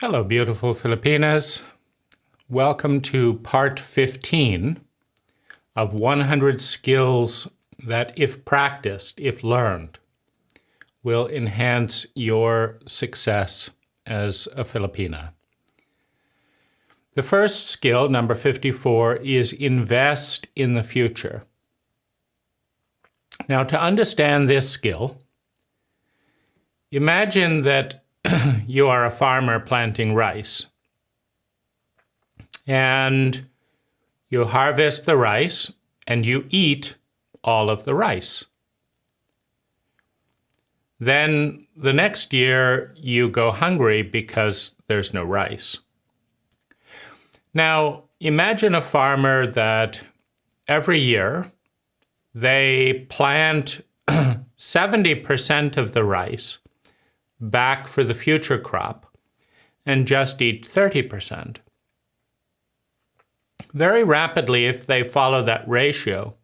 Hello, beautiful Filipinas. Welcome to part 15 of 100 skills that, if practiced, if learned, will enhance your success as a Filipina. The first skill, number 54, is invest in the future. Now, to understand this skill, imagine that you are a farmer planting rice, and you harvest the rice and you eat all of the rice. Then the next year you go hungry because there's no rice. Now imagine a farmer that every year they plant 70% of the rice back for the future crop and just eat 30%. Very rapidly, if they follow that ratio,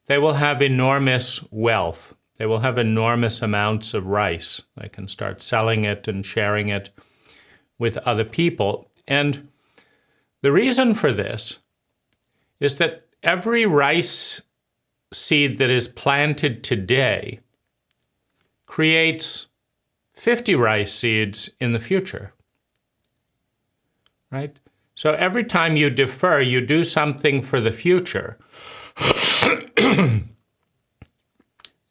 they will have enormous wealth. They will have enormous amounts of rice. They can start selling it and sharing it with other people. And the reason for this is that every rice seed that is planted today creates 50 rice seeds in the future, right? So every time you defer, you do something for the future. The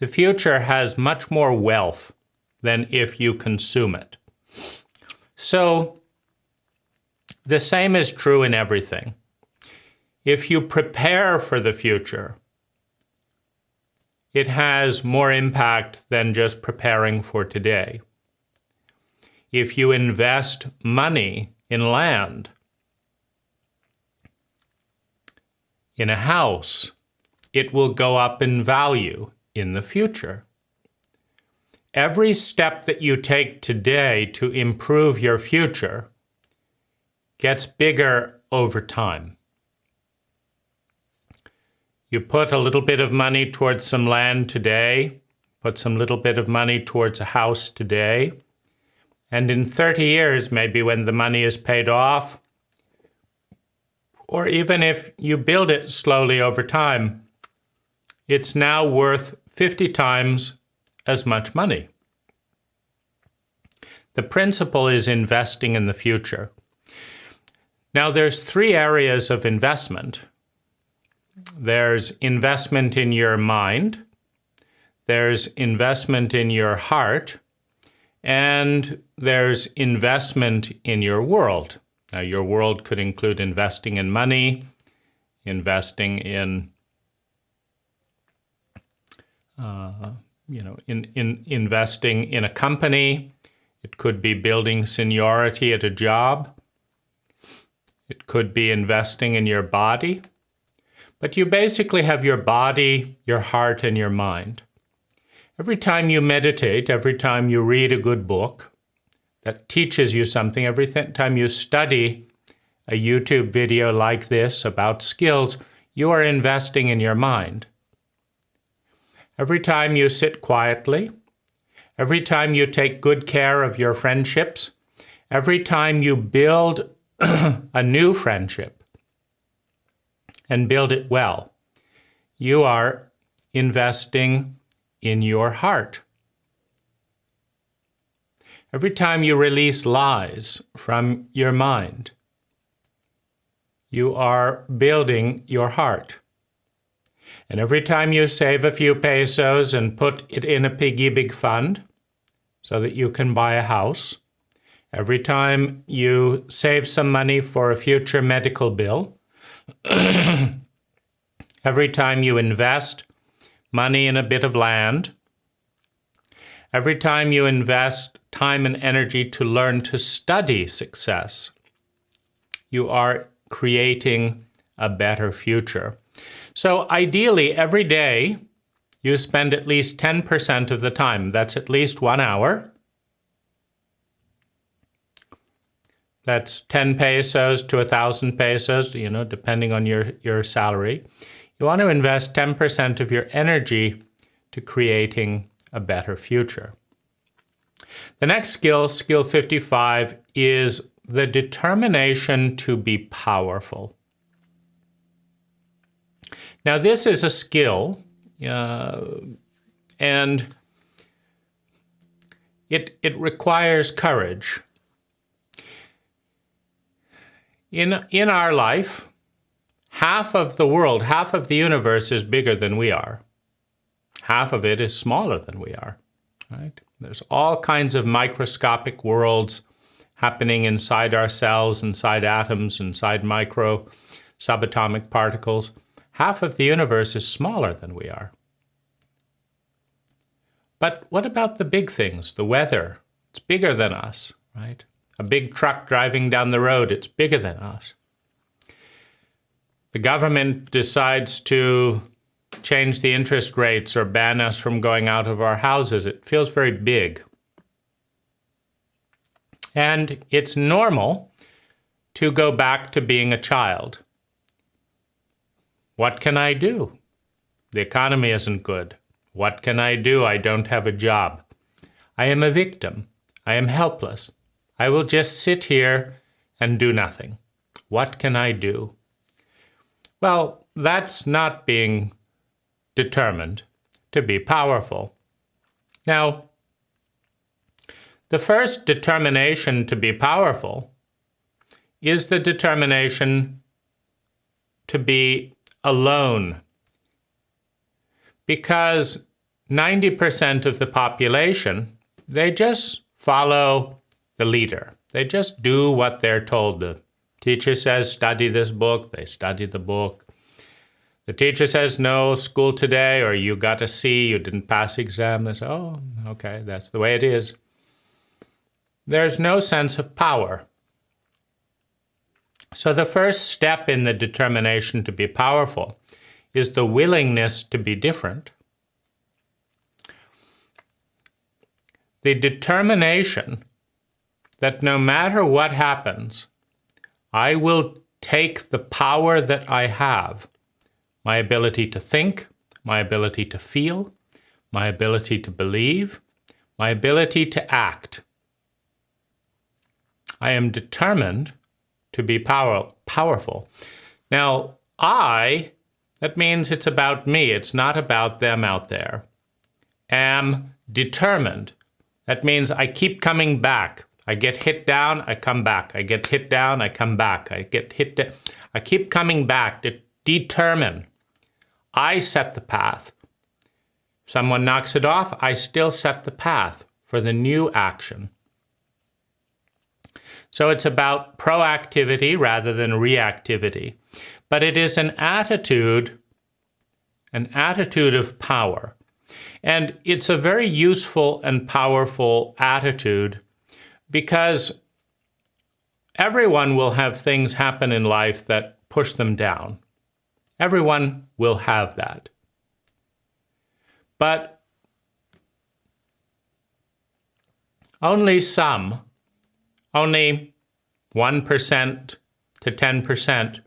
future has much more wealth than if you consume it. So the same is true in everything. If you prepare for the future, it has more impact than just preparing for today. If you invest money in land, in a house, it will go up in value in the future. Every step that you take today to improve your future gets bigger over time. You put a little bit of money towards some land today, put some little bit of money towards a house today, and in 30 years, maybe when the money is paid off, or even if you build it slowly over time, it's now worth 50 times as much money. The principle is investing in the future. Now, there's three areas of investment. There's investment in your mind, there's investment in your heart, and there's investment in your world. Now, your world could include investing in money, investing in, investing in a company. It could be building seniority at a job. It could be investing in your body. But you basically have your body, your heart, and your mind. Every time you meditate, every time you read a good book that teaches you something, every time you study a YouTube video like this about skills, you are investing in your mind. Every time you sit quietly, every time you take good care of your friendships, every time you build a new friendship and build it well, you are investing in your heart. Every time you release lies from your mind, you are building your heart. And every time you save a few pesos and put it in a piggy fund so that you can buy a house, every time you save some money for a future medical bill, every time you invest money in a bit of land, every time you invest time and energy to learn to study success, you are creating a better future. So ideally, every day, you spend at least 10% of the time. That's at least 1 hour. That's 10 pesos to 1,000 pesos, depending on your salary. You want to invest 10% of your energy to creating a better future. The next skill, skill 55, is the determination to be powerful. Now, this is a skill, and it requires courage. In our life, half of the world, half of the universe is bigger than we are. Half of it is smaller than we are, right? There's all kinds of microscopic worlds happening inside our cells, inside atoms, inside micro subatomic particles. Half of the universe is smaller than we are. But what about the big things, the weather? It's bigger than us, right? A big truck driving down the road, it's bigger than us. The government decides to change the interest rates or ban us from going out of our houses. It feels very big. And it's normal to go back to being a child. What can I do? The economy isn't good. What can I do? I don't have a job. I am a victim. I am helpless. I will just sit here and do nothing. What can I do? Well, that's not being determined to be powerful. Now, the first determination to be powerful is the determination to be alone. Because 90% of the population, they just follow the leader. They just do what they're told. The teacher says, study this book. They study the book. The teacher says, no, school today, or you got a C, you didn't pass the exam. They say, oh, okay, that's the way it is. There's no sense of power. So the first step in the determination to be powerful is the willingness to be different. The determination that no matter what happens, I will take the power that I have, my ability to think, my ability to feel, my ability to believe, my ability to act. I am determined to be powerful. Now, that means it's about me. It's not about them out there. Am determined. That means I keep coming back. I get hit down, I come back. I get hit down, I come back. I keep coming back to determine. I set the path. If someone knocks it off, I still set the path for the new action. So it's about proactivity rather than reactivity. But it is an attitude of power. And it's a very useful and powerful attitude because everyone will have things happen in life that push them down. Everyone will have that. But only 1% to 10%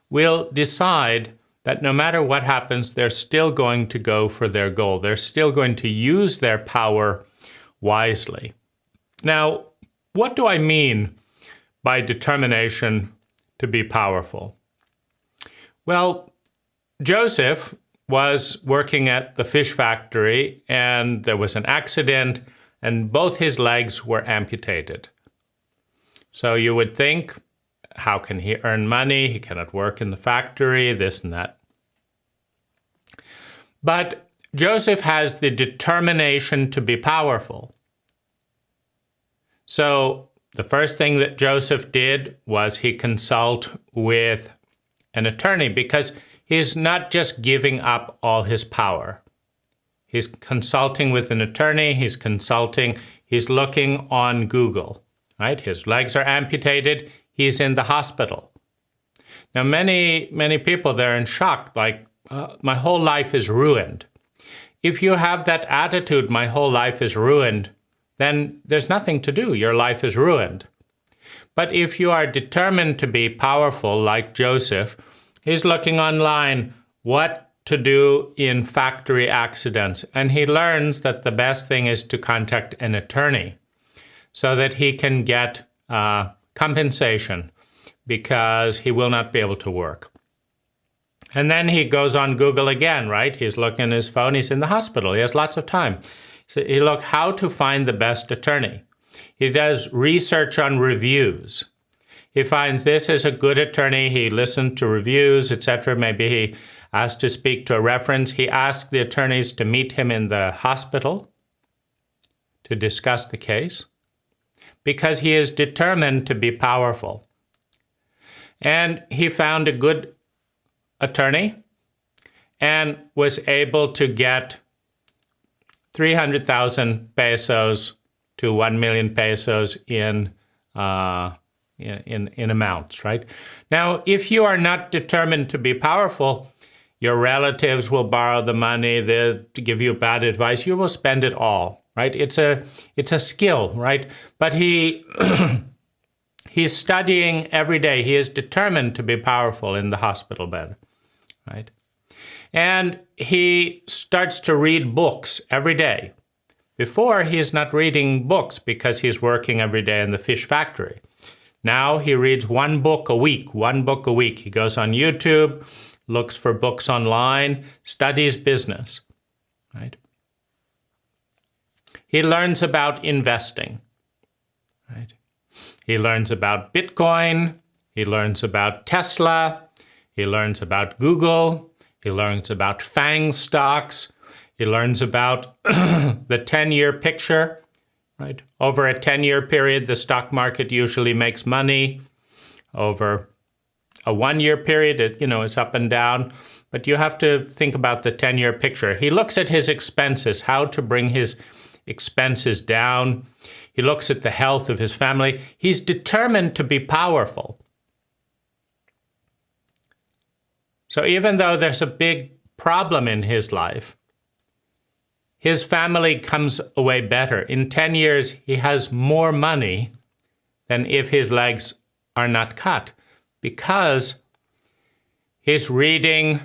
will decide that no matter what happens, they're still going to go for their goal. They're still going to use their power wisely. Now, what do I mean by determination to be powerful? Well, Joseph was working at the fish factory and there was an accident and both his legs were amputated. So you would think, how can he earn money? He cannot work in the factory, this and that. But Joseph has the determination to be powerful. So the first thing that Joseph did was he consulted with an attorney because he's not just giving up all his power. He's consulting with an attorney, he's looking on Google, right? His legs are amputated, he's in the hospital. Now, many people, they're in shock, like, my whole life is ruined. If you have that attitude, my whole life is ruined, then there's nothing to do. Your life is ruined. But if you are determined to be powerful, like Joseph, he's looking online what to do in factory accidents. And he learns that the best thing is to contact an attorney so that he can get compensation because he will not be able to work. And then he goes on Google again, right? He's looking at his phone. He's in the hospital. He has lots of time. So he look how to find the best attorney. He does research on reviews. He finds this is a good attorney. He listened to reviews, etc. Maybe he asked to speak to a reference. He asked the attorneys to meet him in the hospital to discuss the case because he is determined to be powerful. And he found a good attorney and was able to get 300,000 pesos to 1 million pesos in amounts, right? Now, if you are not determined to be powerful, your relatives will borrow the money, they'll give you bad advice, you will spend it all, right? It's a skill, right? But he's studying every day. He is determined to be powerful in the hospital bed, right? And he starts to read books every day. Before, he is not reading books because he's working every day in the fish factory. Now he reads one book a week. He goes on YouTube, looks for books online, studies business, right? He learns about investing, right? He learns about Bitcoin. He learns about Tesla. He learns about Google. He learns about FANG stocks. He learns about the 10-year picture, right? Over a 10-year period, the stock market usually makes money. Over a 1-year period, it is up and down. But you have to think about the 10-year picture. He looks at his expenses, how to bring his expenses down. He looks at the health of his family. He's determined to be powerful. So even though there's a big problem in his life, his family comes away better. In 10 years, he has more money than if his legs are not cut because he's reading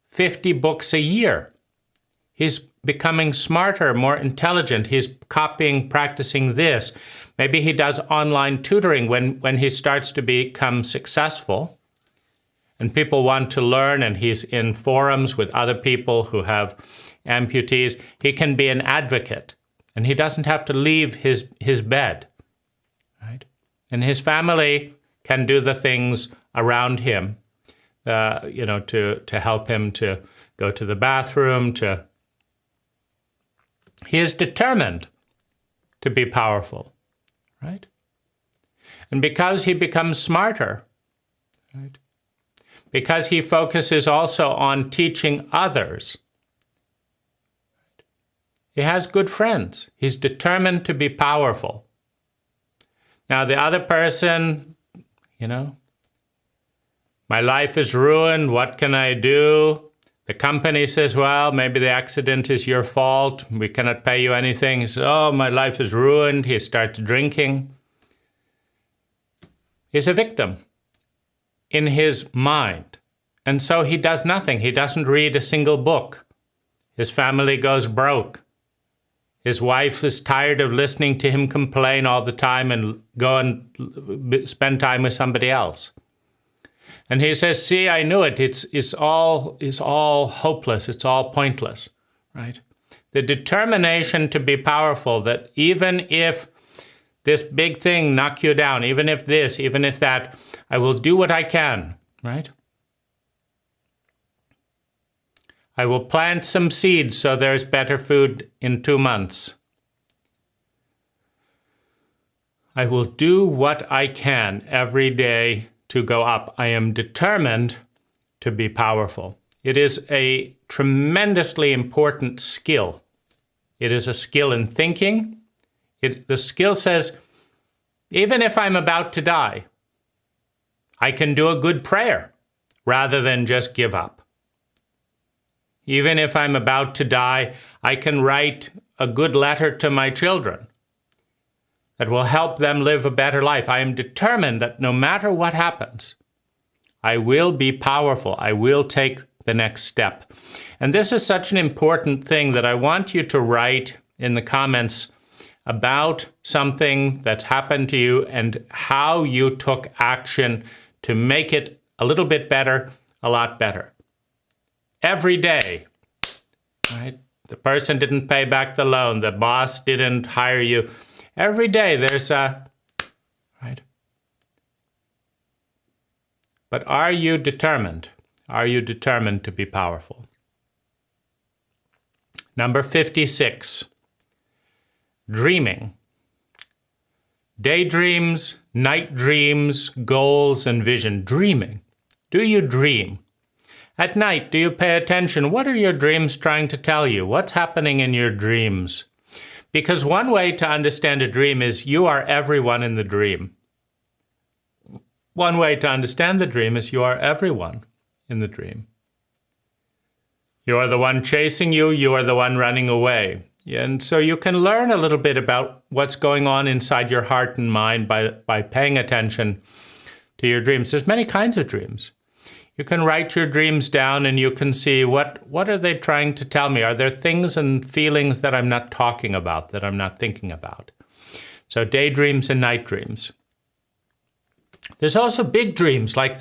50 books a year. He's becoming smarter, more intelligent. He's copying, practicing this. Maybe he does online tutoring when he starts to become successful and people want to learn and he's in forums with other people who have amputees. He can be an advocate and he doesn't have to leave his bed, right? And his family can do the things around him, to help him to go to the bathroom, He is determined to be powerful, right? And because he becomes smarter, right? Because he focuses also on teaching others, he has good friends. He's determined to be powerful. Now, the other person, my life is ruined. What can I do? The company says, well, maybe the accident is your fault. We cannot pay you anything. He says, oh, my life is ruined. He starts drinking. He's a victim in his mind. And so he does nothing. He doesn't read a single book. His family goes broke. His wife is tired of listening to him complain all the time and go and spend time with somebody else. And he says, see, I knew it. It's all hopeless. It's all pointless, right? The determination to be powerful, that even if this big thing knock you down, even if this, even if that, I will do what I can, right? I will plant some seeds so there's better food in 2 months. I will do what I can every day to go up. I am determined to be powerful. It is a tremendously important skill. It is a skill in thinking. The skill says, even if I'm about to die, I can do a good prayer rather than just give up. Even if I'm about to die, I can write a good letter to my children that will help them live a better life. I am determined that no matter what happens, I will be powerful. I will take the next step. And this is such an important thing that I want you to write in the comments about something that's happened to you and how you took action to make it a little bit better, a lot better. Every day, right? The person didn't pay back the loan. The boss didn't hire you. Every day there's a, right? But are you determined? Are you determined to be powerful? Number 56, dreaming. Daydreams, night dreams, goals, and vision. Dreaming. Do you dream? At night, do you pay attention? What are your dreams trying to tell you? What's happening in your dreams? Because one way to understand a dream is you are everyone in the dream. One way to understand the dream is you are everyone in the dream. You are the one chasing you. You are the one running away. And so you can learn a little bit about what's going on inside your heart and mind by paying attention to your dreams. There's many kinds of dreams. You can write your dreams down and you can see what are they trying to tell me? Are there things and feelings that I'm not talking about, that I'm not thinking about? So daydreams and night dreams. There's also big dreams, like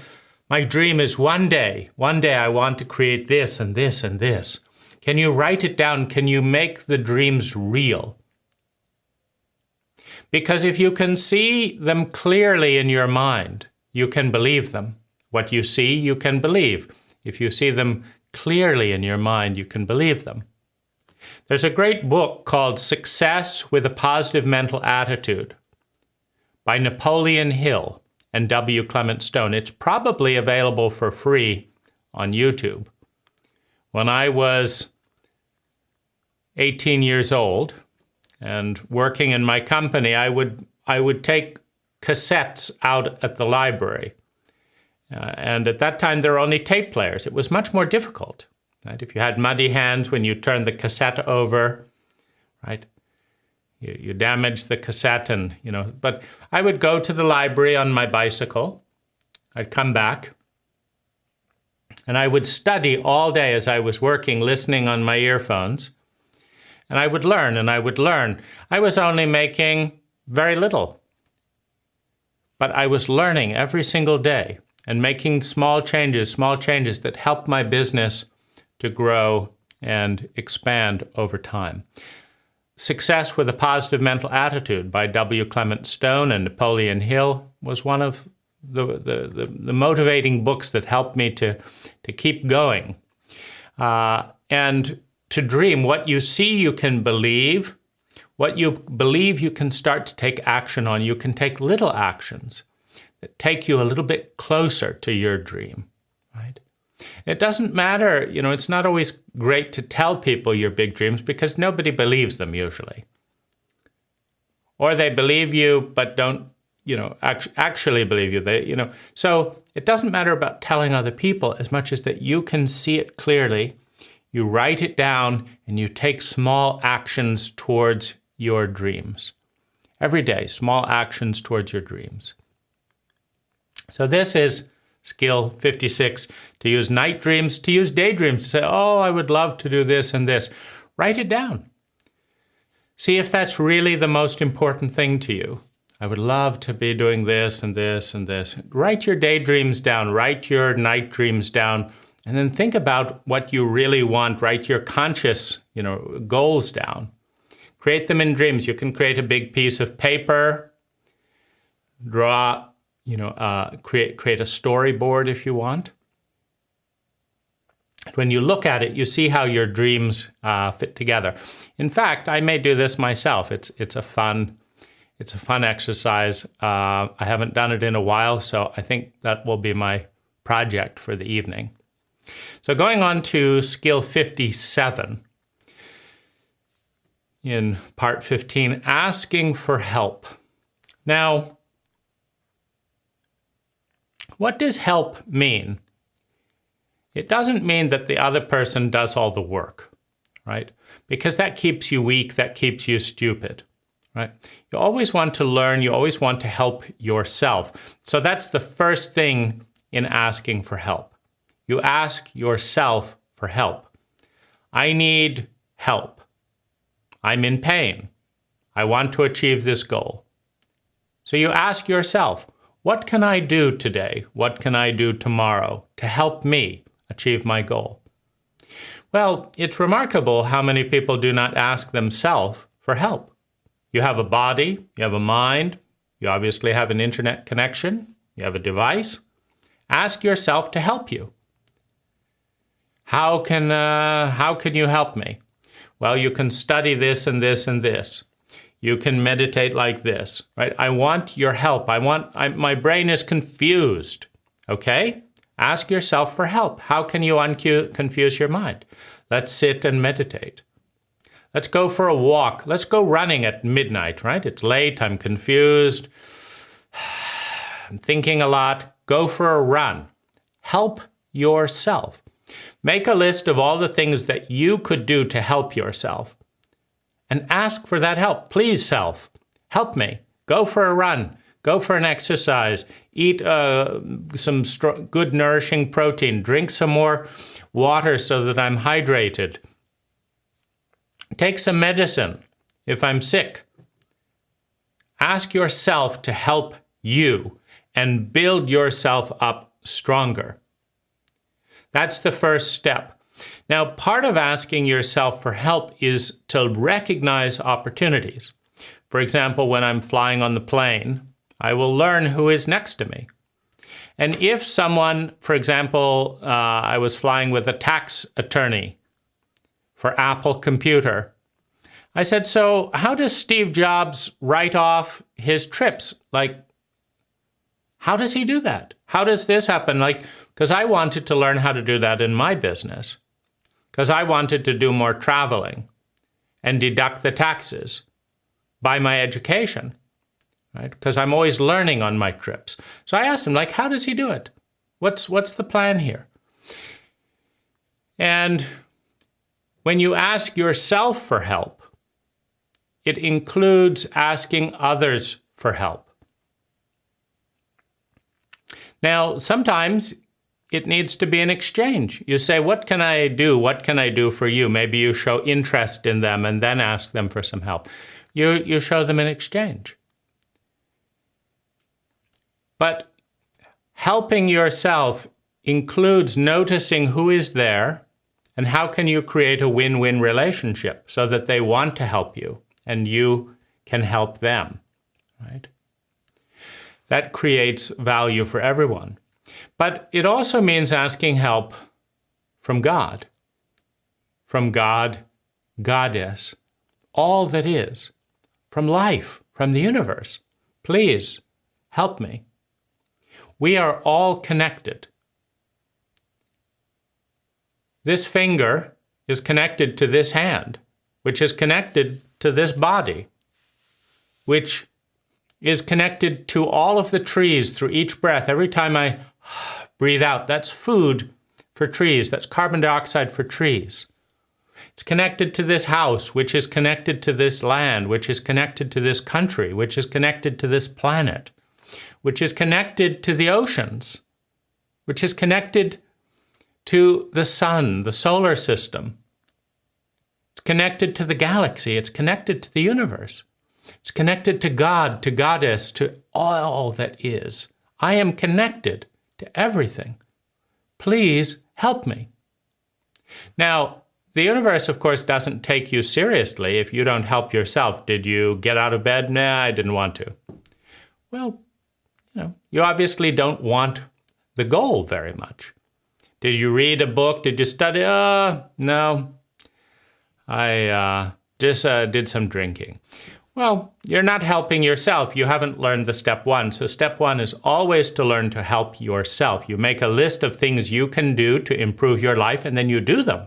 my dream is one day I want to create this and this and this. Can you write it down? Can you make the dreams real? Because if you can see them clearly in your mind, you can believe them. What you see, you can believe. If you see them clearly in your mind, you can believe them. There's a great book called Success with a Positive Mental Attitude by Napoleon Hill and W. Clement Stone. It's probably available for free on YouTube. When I was 18 years old and working in my company, I would take cassettes out at the library. And at that time, there were only tape players. It was much more difficult. Right? If you had muddy hands when you turned the cassette over, right? You damaged the cassette and, but I would go to the library on my bicycle. I'd come back and I would study all day as I was working, listening on my earphones. And I would learn and I would learn. I was only making very little, but I was learning every single day and making small changes that helped my business to grow and expand over time. Success with a Positive Mental Attitude by W. Clement Stone and Napoleon Hill was one of the motivating books that helped me to keep going. And to dream, what you see you can believe, what you believe you can start to take action on. You can take little actions that take you a little bit closer to your dream, right? It doesn't matter, it's not always great to tell people your big dreams because nobody believes them usually. Or they believe you but don't, actually believe you. So it doesn't matter about telling other people as much as that you can see it clearly, you write it down, and you take small actions towards your dreams. Every day, small actions towards your dreams. So this is skill 56, to use night dreams, to use daydreams, to say, oh, I would love to do this and this. Write it down. See if that's really the most important thing to you. I would love to be doing this and this and this. Write your daydreams down, write your night dreams down, and then think about what you really want. Write your conscious, goals down. Create them in dreams. You can create a big piece of paper, draw, create a storyboard if you want. When you look at it, you see how your dreams fit together. In fact, I may do this myself. It's a fun exercise. I haven't done it in a while, so I think that will be my project for the evening. So going on to skill 57 in part 15, asking for help. Now, what does help mean? It doesn't mean that the other person does all the work, right? Because that keeps you weak, that keeps you stupid, right? You always want to learn, you always want to help yourself. So that's the first thing in asking for help. You ask yourself for help. I need help. I'm in pain. I want to achieve this goal. So you ask yourself, what can I do today? What can I do tomorrow to help me achieve my goal? Well, it's remarkable how many people do not ask themselves for help. You have a body, you have a mind, you obviously have an internet connection, you have a device. Ask yourself to help you. How can you help me? Well, you can study this and this and this. You can meditate like this, right? I want your help. My brain is confused, okay? Ask yourself for help. How can you confuse your mind? Let's sit and meditate. Let's go for a walk. Let's go running at midnight, right? It's late, I'm confused, I'm thinking a lot. Go for a run. Help yourself. Make a list of all the things that you could do to help yourself and ask for that help. Please, self, help me. Go for a run. Go for an exercise. Eat some good nourishing protein. Drink some more water so that I'm hydrated. Take some medicine if I'm sick. Ask yourself to help you and build yourself up stronger. That's the first step. Now, part of asking yourself for help is to recognize opportunities. For example, when I'm flying on the plane, I will learn who is next to me. And if someone, for example, I was flying with a tax attorney for Apple Computer, I said, so how does Steve Jobs write off his trips? Like, how does he do that? How does this happen? Because I wanted to learn how to do that in my business. Because I wanted to do more traveling and deduct the taxes by my education, right? Because I'm always learning on my trips. So I asked him, how does he do it? What's the plan here? And when you ask yourself for help, it includes asking others for help. Now, sometimes it needs to be an exchange. You say, what can I do? What can I do for you? Maybe you show interest in them and then ask them for some help. You show them in exchange. But helping yourself includes noticing who is there and how can you create a win-win relationship so that they want to help you and you can help them, right? That creates value for everyone. But it also means asking help from God, Goddess, all that is, from life, from the universe. Please help me. We are all connected. This finger is connected to this hand, which is connected to this body, which is connected to all of the trees through each breath. Every time I breathe out, that's food for trees. That's carbon dioxide for trees. It's connected to this house, which is connected to this land, which is connected to this country, which is connected to this planet, which is connected to the oceans, which is connected to the sun, the solar system. It's connected to the galaxy. It's connected to the universe. It's connected to God, to Goddess, to all that is. I am connected to everything. Please help me. Now, the universe, of course, doesn't take you seriously if you don't help yourself. Did you get out of bed? Nah, I didn't want to. Well, you obviously don't want the goal very much. Did you read a book? Did you study? No. I just did some drinking. Well, you're not helping yourself. You haven't learned the step one. So step one is always to learn to help yourself. You make a list of things you can do to improve your life, and then you do them.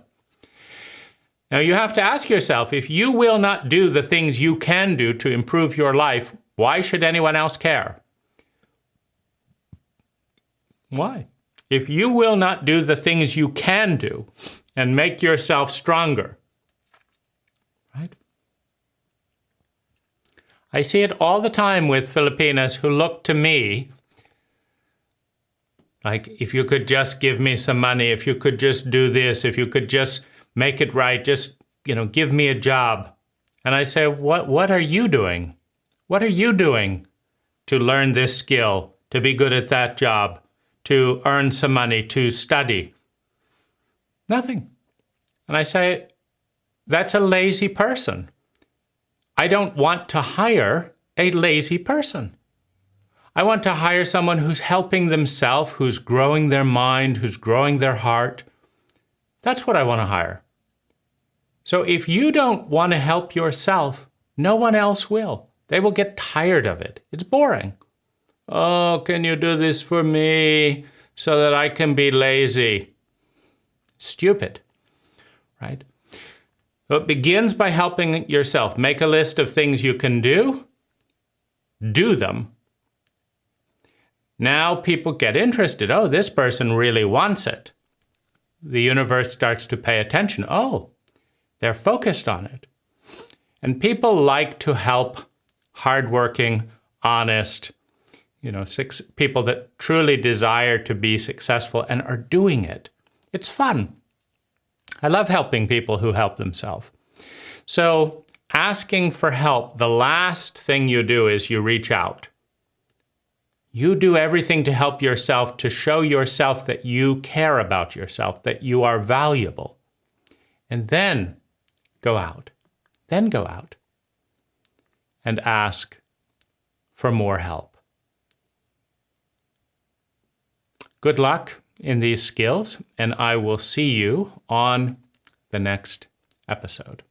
Now, you have to ask yourself, if you will not do the things you can do to improve your life, why should anyone else care? Why? If you will not do the things you can do and make yourself stronger, right? I see it all the time with Filipinas who look to me like, if you could just give me some money, if you could just do this, if you could just make it right, just, give me a job. And I say, what are you doing? What are you doing to learn this skill, to be good at that job, to earn some money, to study? Nothing. And I say, that's a lazy person. I don't want to hire a lazy person. I want to hire someone who's helping themselves, who's growing their mind, who's growing their heart. That's what I want to hire. So if you don't want to help yourself, no one else will. They will get tired of it. It's boring. Oh, can you do this for me so that I can be lazy? Stupid, right? So it begins by helping yourself. Make a list of things you can do. Do them. Now people get interested. Oh, this person really wants it. The universe starts to pay attention. Oh, they're focused on it. And people like to help hardworking, honest, people that truly desire to be successful and are doing it. It's fun. I love helping people who help themselves. So asking for help, the last thing you do is you reach out. You do everything to help yourself, to show yourself that you care about yourself, that you are valuable. And then go out. Then go out and ask for more help. Good luck in these skills, and I will see you on the next episode.